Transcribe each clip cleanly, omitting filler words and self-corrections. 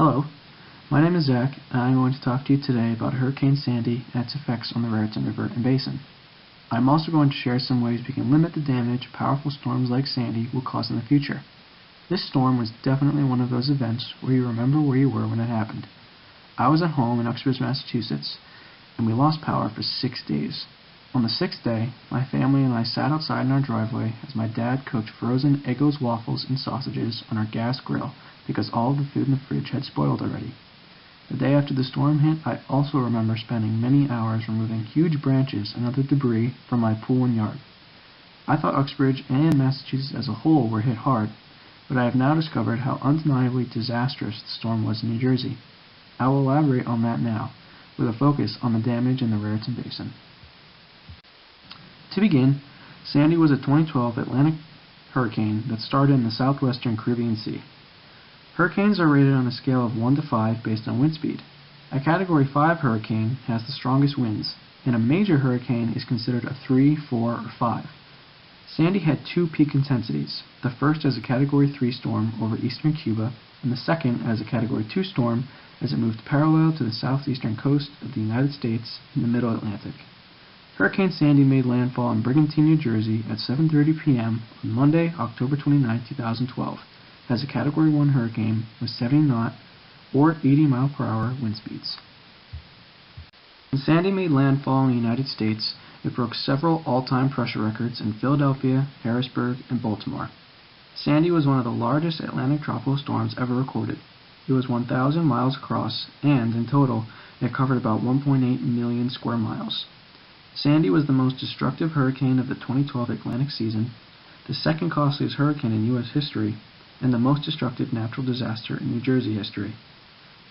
Hello, my name is Zach, and I'm going to talk to you today about Hurricane Sandy and its effects on the Raritan River and Basin. I'm also going to share some ways we can limit the damage powerful storms like Sandy will cause in the future. This storm was definitely one of those events where you remember where you were when it happened. I was at home in Uxbridge, Massachusetts, and we lost power for 6 days. On the 6th day, my family and I sat outside in our driveway as my dad cooked frozen Eggo's waffles and sausages on our gas grill because all of the food in the fridge had spoiled already. The day after the storm hit, I also remember spending many hours removing huge branches and other debris from my pool and yard. I thought Uxbridge and Massachusetts as a whole were hit hard, but I have now discovered how undeniably disastrous the storm was in New Jersey. I will elaborate on that now, with a focus on the damage in the Raritan Basin. To begin, Sandy was a 2012 Atlantic hurricane that started in the southwestern Caribbean Sea. Hurricanes are rated on a scale of 1 to 5 based on wind speed. A Category 5 hurricane has the strongest winds, and a major hurricane is considered a 3, 4, or 5. Sandy had two peak intensities, the first as a Category 3 storm over eastern Cuba, and the second as a Category 2 storm as it moved parallel to the southeastern coast of the United States in the Middle Atlantic. Hurricane Sandy made landfall in Brigantine, New Jersey at 7:30 p.m. on Monday, October 29, 2012, as a Category 1 hurricane with 70 knot or 80 mile per hour wind speeds. When Sandy made landfall in the United States, it broke several all-time pressure records in Philadelphia, Harrisburg, and Baltimore. Sandy was one of the largest Atlantic tropical storms ever recorded. It was 1,000 miles across, and, in total, it covered about 1.8 million square miles. Sandy was the most destructive hurricane of the 2012 Atlantic season, the second costliest hurricane in U.S. history, and the most destructive natural disaster in New Jersey history.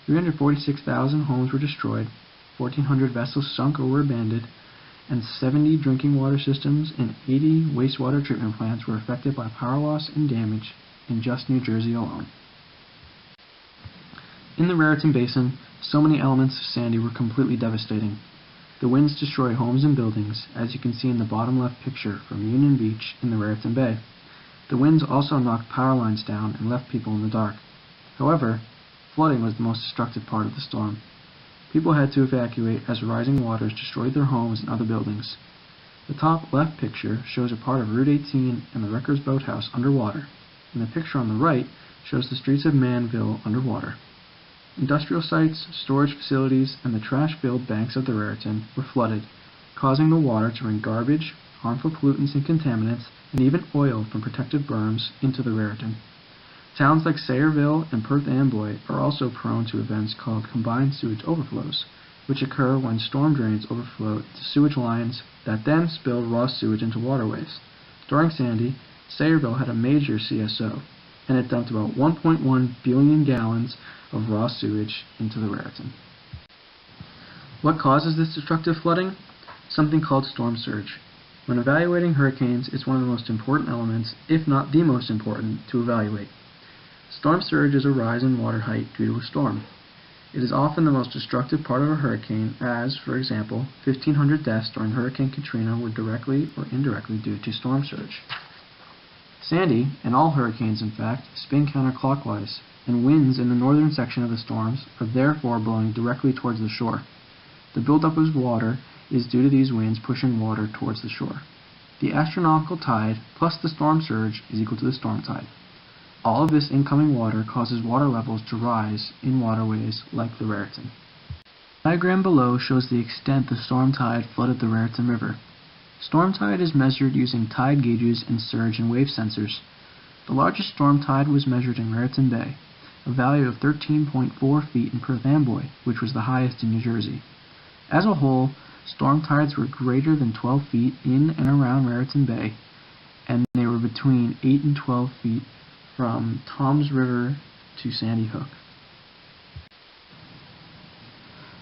346,000 homes were destroyed, 1,400 vessels sunk or were abandoned, and 70 drinking water systems and 80 wastewater treatment plants were affected by power loss and damage in just New Jersey alone. In the Raritan Basin, so many elements of Sandy were completely devastating. The winds destroyed homes and buildings, as you can see in the bottom left picture from Union Beach in the Raritan Bay. The winds also knocked power lines down and left people in the dark. However, flooding was the most destructive part of the storm. People had to evacuate as rising waters destroyed their homes and other buildings. The top left picture shows a part of Route 18 and the Rutgers Boathouse underwater, and the picture on the right shows the streets of Manville underwater. Industrial sites, storage facilities, and the trash-filled banks of the Raritan were flooded, causing the water to bring garbage, harmful pollutants and contaminants, and even oil from protected berms into the Raritan. Towns like Sayreville and Perth Amboy are also prone to events called combined sewage overflows, which occur when storm drains overflow into sewage lines that then spill raw sewage into waterways. During Sandy, Sayreville had a major CSO, and it dumped about 1.1 billion gallons of raw sewage into the Raritan. What causes this destructive flooding? Something called storm surge. When evaluating hurricanes, it's one of the most important elements, if not the most important, to evaluate. Storm surge is a rise in water height due to a storm. It is often the most destructive part of a hurricane as, for example, 1,500 deaths during Hurricane Katrina were directly or indirectly due to storm surge. Sandy, and all hurricanes in fact, spin counterclockwise, and winds in the northern section of the storms are therefore blowing directly towards the shore. The buildup of water is due to these winds pushing water towards the shore. The astronomical tide plus the storm surge is equal to the storm tide. All of this incoming water causes water levels to rise in waterways like the Raritan. The diagram below shows the extent the storm tide flooded the Raritan River. Storm tide is measured using tide gauges and surge and wave sensors. The largest storm tide was measured in Raritan Bay, a value of 13.4 feet in Perth Amboy, which was the highest in New Jersey. As a whole, storm tides were greater than 12 feet in and around Raritan Bay, and they were between 8 and 12 feet from Toms River to Sandy Hook.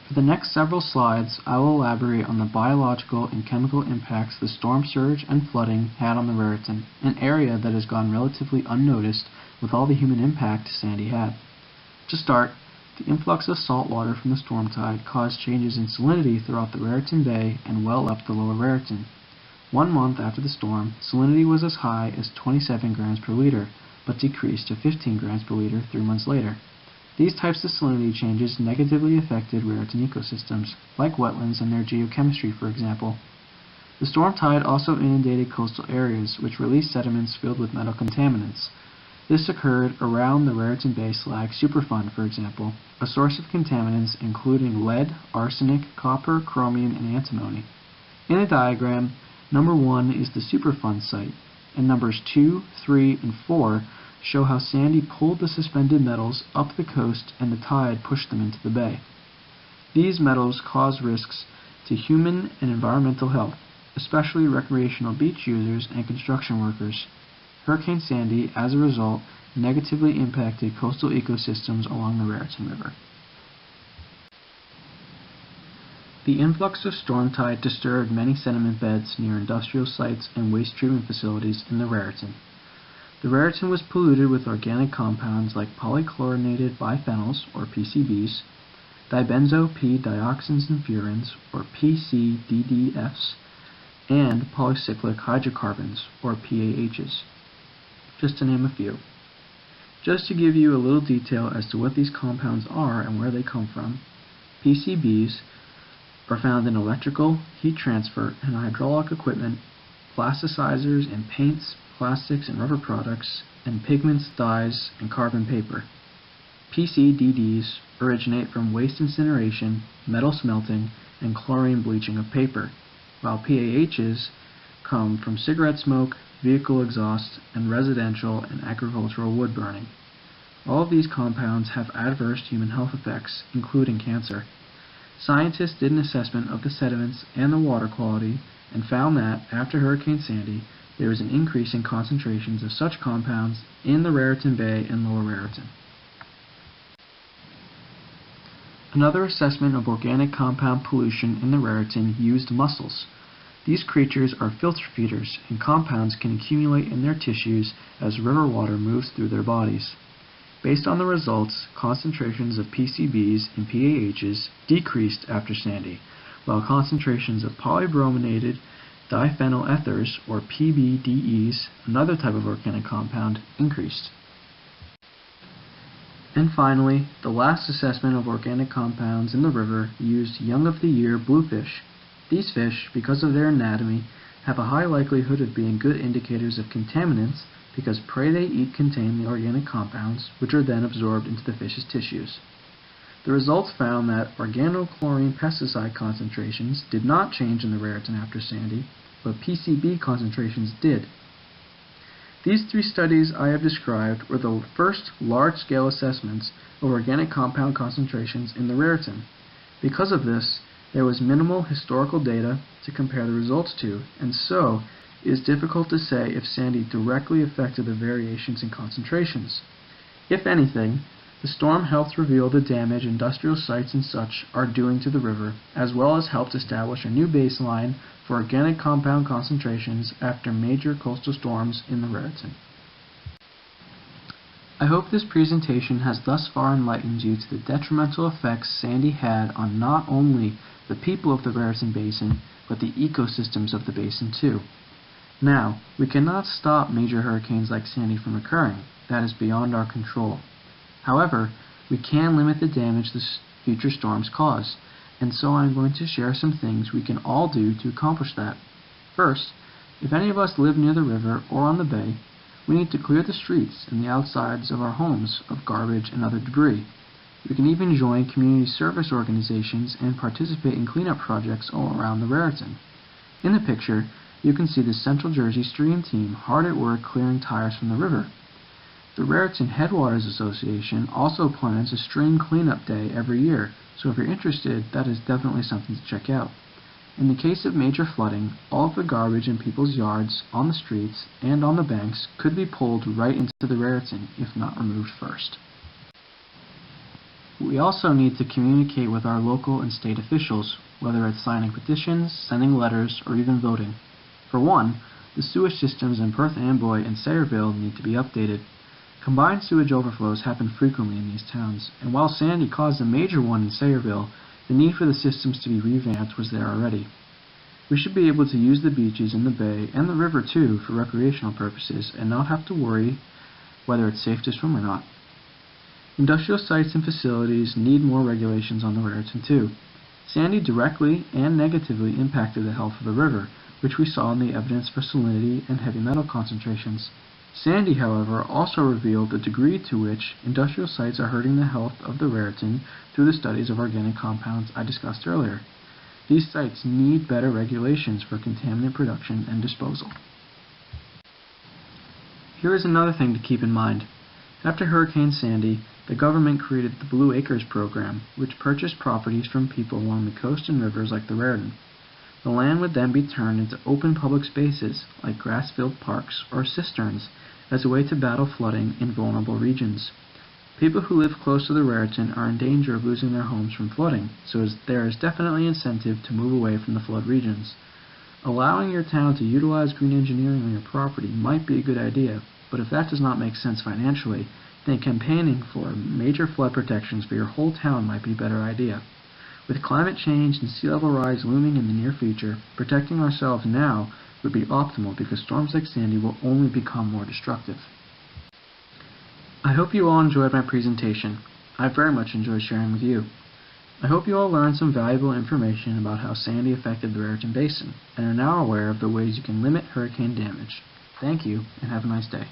For the next several slides, I will elaborate on the biological and chemical impacts the storm surge and flooding had on the Raritan, an area that has gone relatively unnoticed with all the human impact Sandy had. To start, the influx of salt water from the storm tide caused changes in salinity throughout the Raritan Bay and well up the Lower Raritan. 1 month after the storm, salinity was as high as 27 grams per liter, but decreased to 15 grams per liter 3 months later. These types of salinity changes negatively affected Raritan ecosystems, like wetlands and their geochemistry, for example. The storm tide also inundated coastal areas, which released sediments filled with metal contaminants. This occurred around the Raritan Bay slag superfund, for example, a source of contaminants including lead, arsenic, copper, chromium, and antimony. In the diagram, number 1 is the superfund site, and numbers 2, 3, and 4 show how Sandy pulled the suspended metals up the coast and the tide pushed them into the bay. These metals cause risks to human and environmental health, especially recreational beach users and construction workers. Hurricane Sandy, as a result, negatively impacted coastal ecosystems along the Raritan River. The influx of storm tide disturbed many sediment beds near industrial sites and waste treatment facilities in the Raritan. The Raritan was polluted with organic compounds like polychlorinated biphenyls, or PCBs, dibenzo P-dioxins and furans, or PCDDFs, and polycyclic hydrocarbons, or PAHs, just to name a few. Just to give you a little detail as to what these compounds are and where they come from, PCBs are found in electrical, heat transfer, and hydraulic equipment, plasticizers in paints, plastics and rubber products, and pigments, dyes, and carbon paper. PCDDs originate from waste incineration, metal smelting, and chlorine bleaching of paper, while PAHs come from cigarette smoke, vehicle exhaust, and residential and agricultural wood burning. All of these compounds have adverse human health effects, including cancer. Scientists did an assessment of the sediments and the water quality and found that, after Hurricane Sandy, there was an increase in concentrations of such compounds in the Raritan Bay and Lower Raritan. Another assessment of organic compound pollution in the Raritan used mussels. These creatures are filter feeders, and compounds can accumulate in their tissues as river water moves through their bodies. Based on the results, concentrations of PCBs and PAHs decreased after Sandy, while concentrations of polybrominated diphenyl ethers, or PBDEs, another type of organic compound, increased. And finally, the last assessment of organic compounds in the river used young-of-the-year bluefish. These fish, because of their anatomy, have a high likelihood of being good indicators of contaminants because prey they eat contain the organic compounds, which are then absorbed into the fish's tissues. The results found that organochlorine pesticide concentrations did not change in the Raritan after Sandy, but PCB concentrations did. These 3 studies I have described were the first large-scale assessments of organic compound concentrations in the Raritan. Because of this, there was minimal historical data to compare the results to, and so it is difficult to say if Sandy directly affected the variations in concentrations. If anything, the storm helped reveal the damage industrial sites and such are doing to the river, as well as helped establish a new baseline for organic compound concentrations after major coastal storms in the Raritan. I hope this presentation has thus far enlightened you to the detrimental effects Sandy had on not only the people of the Raritan Basin, but the ecosystems of the basin too. Now, we cannot stop major hurricanes like Sandy from occurring. That is beyond our control. However, we can limit the damage the future storms cause, and so I'm going to share some things we can all do to accomplish that. First, if any of us live near the river or on the bay, we need to clear the streets and the outsides of our homes of garbage and other debris. We can even join community service organizations and participate in cleanup projects all around the Raritan. In the picture, you can see the Central Jersey Stream Team hard at work clearing tires from the river. The Raritan Headwaters Association also plans a stream cleanup day every year, so if you're interested, that is definitely something to check out. In the case of major flooding, all of the garbage in people's yards, on the streets, and on the banks could be pulled right into the Raritan if not removed first. We also need to communicate with our local and state officials, whether it's signing petitions, sending letters, or even voting. For one, the sewage systems in Perth Amboy and Sayreville need to be updated. Combined sewage overflows happen frequently in these towns, and while Sandy caused a major one in Sayreville, the need for the systems to be revamped was there already. We should be able to use the beaches in the bay and the river too for recreational purposes and not have to worry whether it's safe to swim or not. Industrial sites and facilities need more regulations on the Raritan too. Sandy directly and negatively impacted the health of the river, which we saw in the evidence for salinity and heavy metal concentrations. Sandy, however, also revealed the degree to which industrial sites are hurting the health of the Raritan through the studies of organic compounds I discussed earlier. These sites need better regulations for contaminant production and disposal. Here is another thing to keep in mind. After Hurricane Sandy, the government created the Blue Acres program, which purchased properties from people along the coast and rivers like the Raritan. The land would then be turned into open public spaces, like grass-filled parks or cisterns, as a way to battle flooding in vulnerable regions. People who live close to the Raritan are in danger of losing their homes from flooding, so there is definitely incentive to move away from the flood regions. Allowing your town to utilize green engineering on your property might be a good idea, but if that does not make sense financially, then campaigning for major flood protections for your whole town might be a better idea. With climate change and sea level rise looming in the near future, protecting ourselves now would be optimal because storms like Sandy will only become more destructive. I hope you all enjoyed my presentation. I very much enjoyed sharing with you. I hope you all learned some valuable information about how Sandy affected the Raritan Basin and are now aware of the ways you can limit hurricane damage. Thank you, and have a nice day.